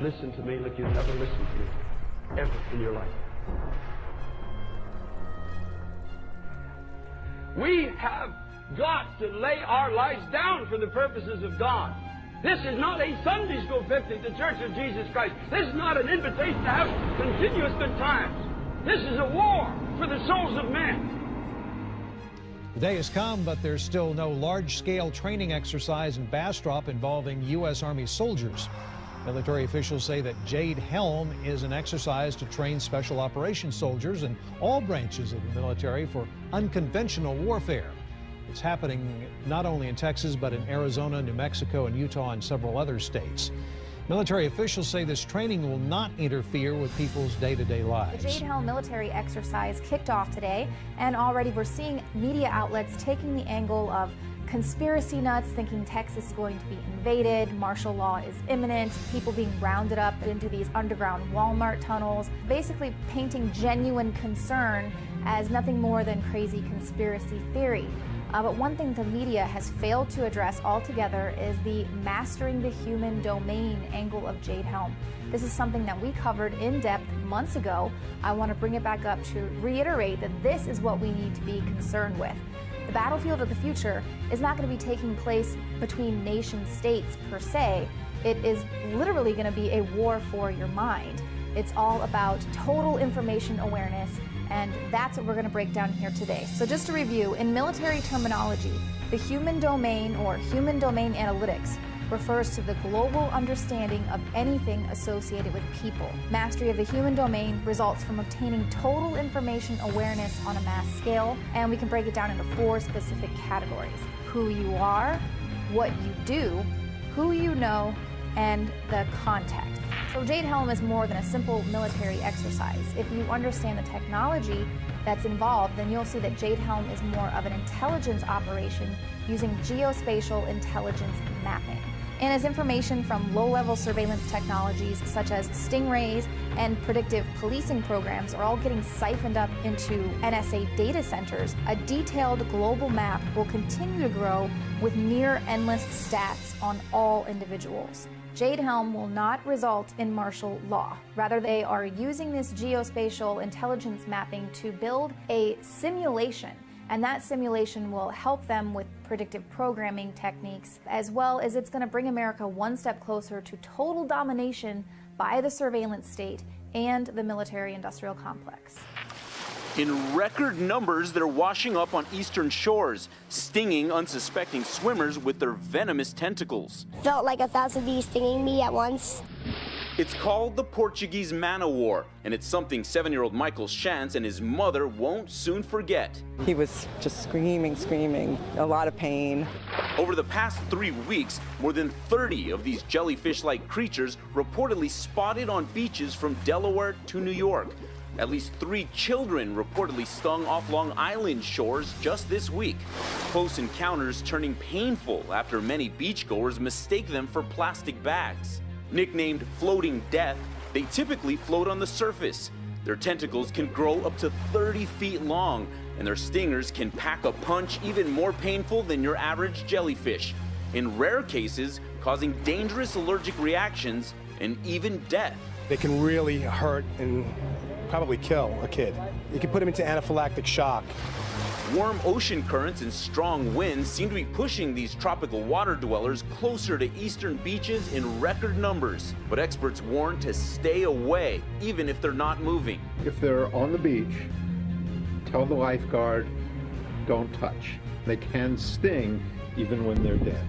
listen to me like you've never listened to me, ever in your life. We have got to lay our lives down for the purposes of God. This is not a Sunday school fix at the Church of Jesus Christ. This is not an invitation to have continuous good times. This is a war for the souls of men. The day has come, but there's still no large-scale training exercise in Bastrop involving U.S. Army soldiers. Military officials say that Jade Helm is an exercise to train special operations soldiers in all branches of the military for unconventional warfare. It's happening not only in Texas, but in Arizona, New Mexico, and Utah, and several other states. Military officials say this training will not interfere with people's day-to-day lives. The Jade Helm military exercise kicked off today, and already we're seeing media outlets taking the angle of conspiracy nuts thinking Texas is going to be invaded, martial law is imminent, people being rounded up into these underground Walmart tunnels, basically painting genuine concern as nothing more than crazy conspiracy theory. But one thing the media has failed to address altogether is the mastering the human domain angle of Jade Helm. This is something that we covered in depth months ago. I want to bring it back up to reiterate that this is what we need to be concerned with. The battlefield of the future is not going to be taking place between nation states per se. It is literally going to be a war for your mind. It's all about total information awareness, and that's what we're going to break down here today. So just to review, in military terminology, the human domain or human domain analytics refers to the global understanding of anything associated with people. Mastery of the human domain results from obtaining total information awareness on a mass scale, and we can break it down into 4 specific categories: who you are, what you do, who you know, and the context. So Jade Helm is more than a simple military exercise. If you understand the technology that's involved, then you'll see that Jade Helm is more of an intelligence operation using geospatial intelligence mapping. And as information from low-level surveillance technologies such as stingrays and predictive policing programs are all getting siphoned up into NSA data centers, a detailed global map will continue to grow with near-endless stats on all individuals. Jade Helm will not result in martial law. Rather, they are using this geospatial intelligence mapping to build a simulation, and that simulation will help them with predictive programming techniques, as well as it's going to bring America one step closer to total domination by the surveillance state and the military-industrial complex. In record numbers, they're washing up on eastern shores, stinging unsuspecting swimmers with their venomous tentacles. Felt like 1,000 bees stinging me at once. It's called the Portuguese Man-O-War, and it's something 7-year-old Michael Shantz and his mother won't soon forget. He was just screaming, a lot of pain. Over the past 3 weeks, more than 30 of these jellyfish-like creatures reportedly spotted on beaches from Delaware to New York. At least 3 children reportedly stung off Long Island shores just this week. Close encounters turning painful after many beachgoers mistake them for plastic bags. Nicknamed floating death, they typically float on the surface. Their tentacles can grow up to 30 feet long, and their stingers can pack a punch even more painful than your average jellyfish, in rare cases causing dangerous allergic reactions and even death. They can really hurt and probably kill a kid. You can put him into anaphylactic shock. Warm ocean currents and strong winds seem to be pushing these tropical water dwellers closer to eastern beaches in record numbers. But experts warn to stay away, even if they're not moving. If they're on the beach, tell the lifeguard, don't touch. They can sting even when they're dead.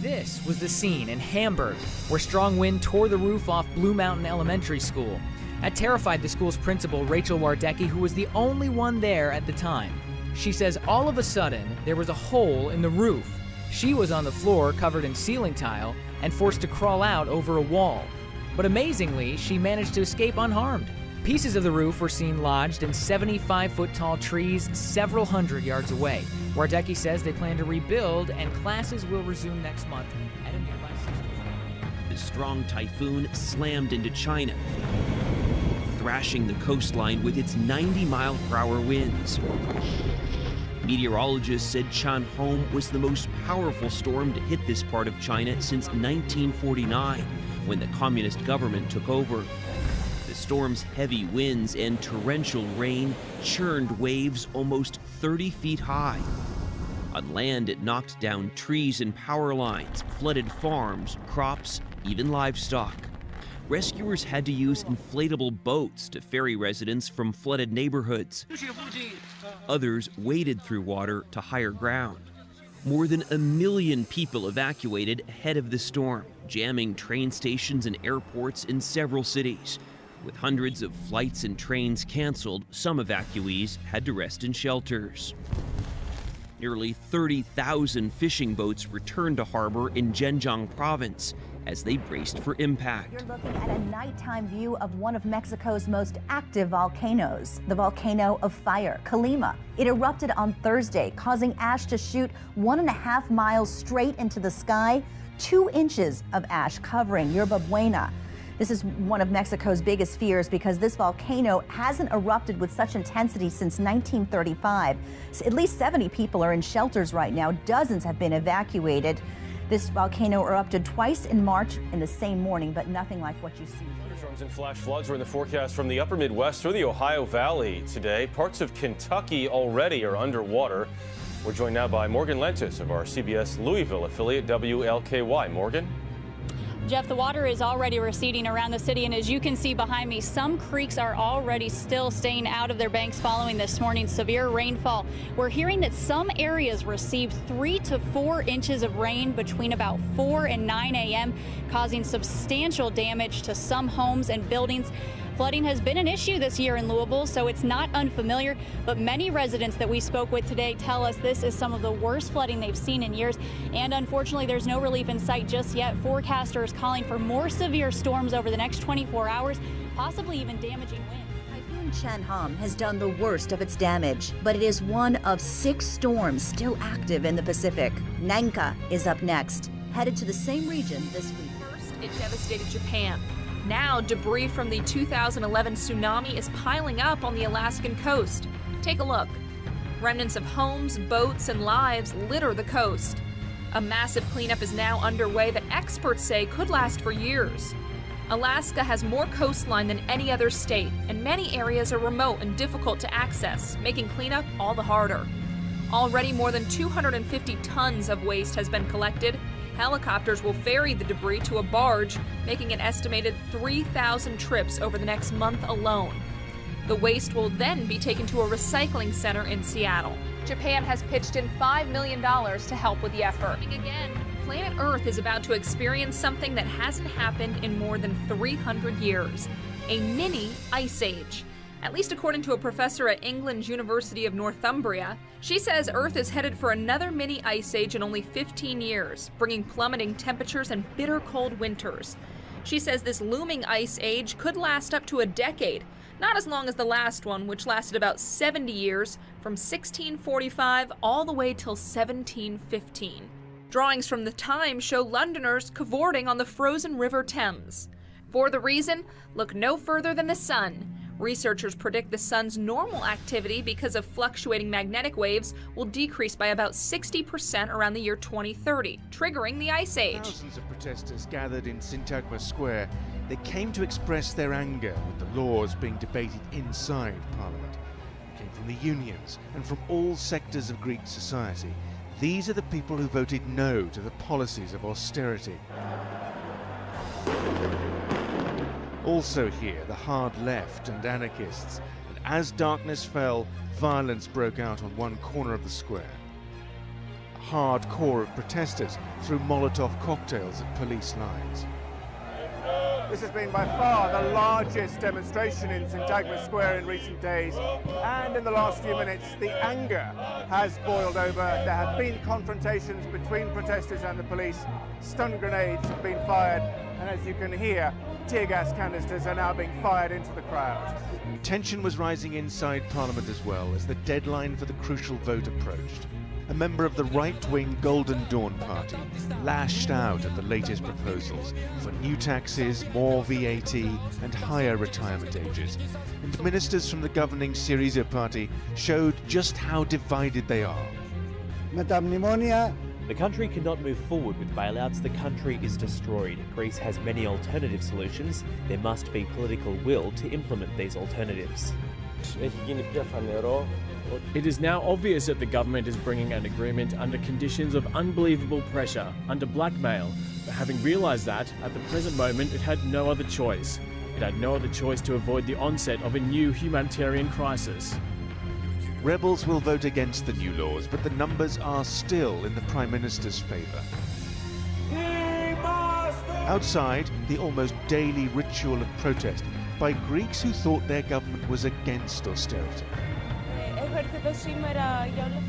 This was the scene in Hamburg, where strong wind tore the roof off Blue Mountain Elementary School. That terrified the school's principal, Rachel Wardecki, who was the only one there at the time. She says all of a sudden, there was a hole in the roof. She was on the floor, covered in ceiling tile, and forced to crawl out over a wall. But amazingly, she managed to escape unharmed. Pieces of the roof were seen lodged in 75-foot-tall trees several hundred yards away. Wardecki says they plan to rebuild and classes will resume next month at a nearby school. The strong typhoon slammed into China, thrashing the coastline with its 90-mile-per-hour winds. Meteorologists said Chan-Hom was the most powerful storm to hit this part of China since 1949, when the communist government took over. The storm's heavy winds and torrential rain churned waves almost 30 feet high. On land, it knocked down trees and power lines, flooded farms, crops, even livestock. Rescuers had to use inflatable boats to ferry residents from flooded neighborhoods. Others waded through water to higher ground. More than 1 million people evacuated ahead of the storm, jamming train stations and airports in several cities. With hundreds of flights and trains canceled, some evacuees had to rest in shelters. Nearly 30,000 fishing boats returned to harbor in Zhejiang province as they braced for impact. You're looking at a nighttime view of one of Mexico's most active volcanoes, the volcano of fire, Colima. It erupted on Thursday, causing ash to shoot 1.5 miles straight into the sky, 2 inches of ash covering Yerba Buena. This is one of Mexico's biggest fears because this volcano hasn't erupted with such intensity since 1935. At least 70 people are in shelters right now. Dozens have been evacuated. This volcano erupted twice in March in the same morning, but nothing like what you see. Thunderstorms and flash floods are in the forecast from the upper Midwest through the Ohio Valley today. Parts of Kentucky already are underwater. We're joined now by Morgan Lentis of our CBS Louisville affiliate WLKY. Morgan? Jeff, the water is already receding around the city, and as you can see behind me, some creeks are already still staying out of their banks following this morning's severe rainfall. We're hearing that some areas received 3 to 4 inches of rain between about 4 and 9 a.m., causing substantial damage to some homes and buildings. Flooding has been an issue this year in Louisville, so it's not unfamiliar, but many residents that we spoke with today tell us this is some of the worst flooding they've seen in years, and unfortunately there's no relief in sight just yet. Forecasters calling for more severe storms over the next 24 hours, possibly even damaging wind. Typhoon Chan-Hom has done the worst of its damage, but it is one of 6 storms still active in the Pacific. Nanka is up next, headed to the same region this week. First, it devastated Japan. Now, debris from the 2011 tsunami is piling up on the Alaskan coast. Take a look. Remnants of homes, boats, and lives litter the coast. A massive cleanup is now underway that experts say could last for years. Alaska has more coastline than any other state, and many areas are remote and difficult to access, making cleanup all the harder. Already more than 250 tons of waste has been collected. Helicopters will ferry the debris to a barge, making an estimated 3,000 trips over the next month alone. The waste will then be taken to a recycling center in Seattle. Japan has pitched in $5 million to help with the effort. Again, planet Earth is about to experience something that hasn't happened in more than 300 years, a mini ice age. At least according to a professor at England's University of Northumbria. She says Earth is headed for another mini ice age in only 15 years, bringing plummeting temperatures and bitter cold winters. She says this looming ice age could last up to a decade, not as long as the last one, which lasted about 70 years, from 1645 all the way till 1715. Drawings from the time show Londoners cavorting on the frozen River Thames. For the reason, look no further than the sun. Researchers predict the sun's normal activity because of fluctuating magnetic waves will decrease by about 60% around the year 2030, triggering the ice age. Thousands of protesters gathered in Syntagma Square. They came to express their anger with the laws being debated inside Parliament. They came from the unions and from all sectors of Greek society. These are the people who voted no to the policies of austerity. Also here, the hard left and anarchists. And as darkness fell, violence broke out on one corner of the square. A hard core of protesters threw Molotov cocktails at police lines. This has been by far the largest demonstration in Syntagma Square in recent days, and in the last few minutes the anger has boiled over. There have been confrontations between protesters and the police. Stun grenades have been fired, and as you can hear, tear gas canisters are now being fired into the crowd. Tension was rising inside Parliament as well as the deadline for the crucial vote approached. A member of the right-wing Golden Dawn party lashed out at the latest proposals for new taxes, more VAT and higher retirement ages. And ministers from the governing Syriza party showed just how divided they are. The country cannot move forward with bailouts. The country is destroyed. Greece has many alternative solutions. There must be political will to implement these alternatives. It is now obvious that the government is bringing an agreement under conditions of unbelievable pressure, under blackmail, but having realised that, at the present moment, it had no other choice. It had no other choice to avoid the onset of a new humanitarian crisis. Rebels will vote against the new laws, but the numbers are still in the Prime Minister's favour. Outside, the almost daily ritual of protest by Greeks who thought their government was against austerity.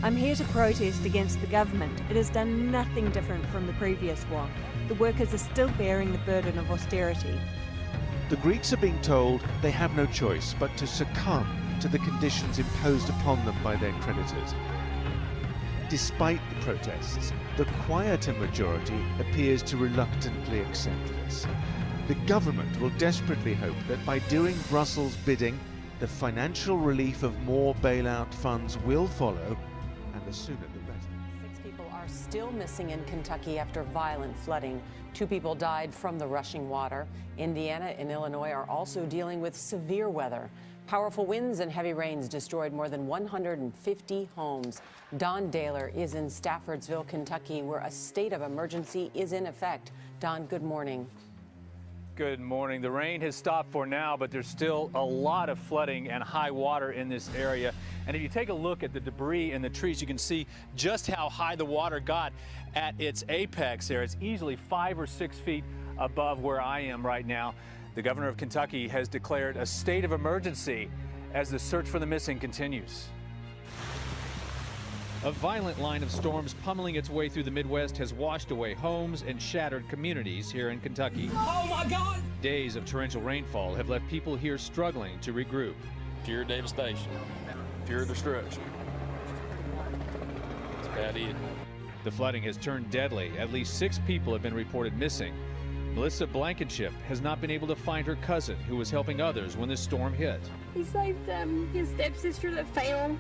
I'm here to protest against the government. It has done nothing different from the previous one. The workers are still bearing the burden of austerity. The Greeks are being told they have no choice but to succumb to the conditions imposed upon them by their creditors. Despite the protests, the quieter majority appears to reluctantly accept this. The government will desperately hope that by doing Brussels' bidding, the financial relief of more bailout funds will follow, and the sooner the better. 6 people are still missing in Kentucky after violent flooding. 2 people died from the rushing water. Indiana and Illinois are also dealing with severe weather. Powerful winds and heavy rains destroyed more than 150 homes. Don Daler is in Staffordsville, Kentucky, where a state of emergency is in effect. Don, good morning. Good morning. The rain has stopped for now, but there's still a lot of flooding and high water in this area. And if you take a look at the debris and the trees, you can see just how high the water got at its apex there. It's easily 5 or 6 feet above where I am right now. The governor of Kentucky has declared a state of emergency as the search for the missing continues. A violent line of storms pummeling its way through the Midwest has washed away homes and shattered communities here in Kentucky. Oh my God! Days of torrential rainfall have left people here struggling to regroup. Pure devastation, pure destruction. That's about it. The flooding has turned deadly. At least 6 people have been reported missing. Melissa Blankenship has not been able to find her cousin, who was helping others when the storm hit. He saved his stepsister that fell,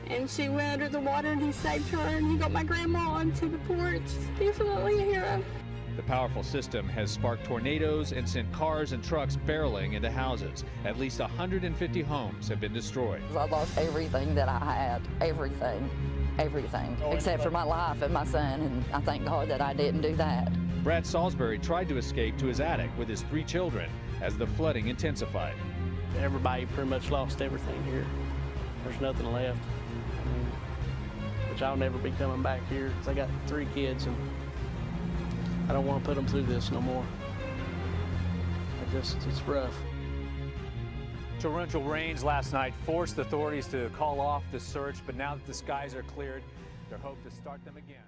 and she went under the water, and he saved her, and he got my grandma onto the porch. Definitely a hero. The powerful system has sparked tornadoes and sent cars and trucks barreling into houses. At least 150 homes have been destroyed. I lost everything that I had, everything, except for my life and my son, and I thank God that I didn't do that. Brad Salisbury tried to escape to his attic with his 3 children as the flooding intensified. Everybody pretty much lost everything here. There's nothing left. Which I'll never be coming back here because I got 3 kids and I don't want to put them through this no more. It's rough. Torrential rains last night forced authorities to call off the search, but now that the skies are cleared, they're hoping to start them again.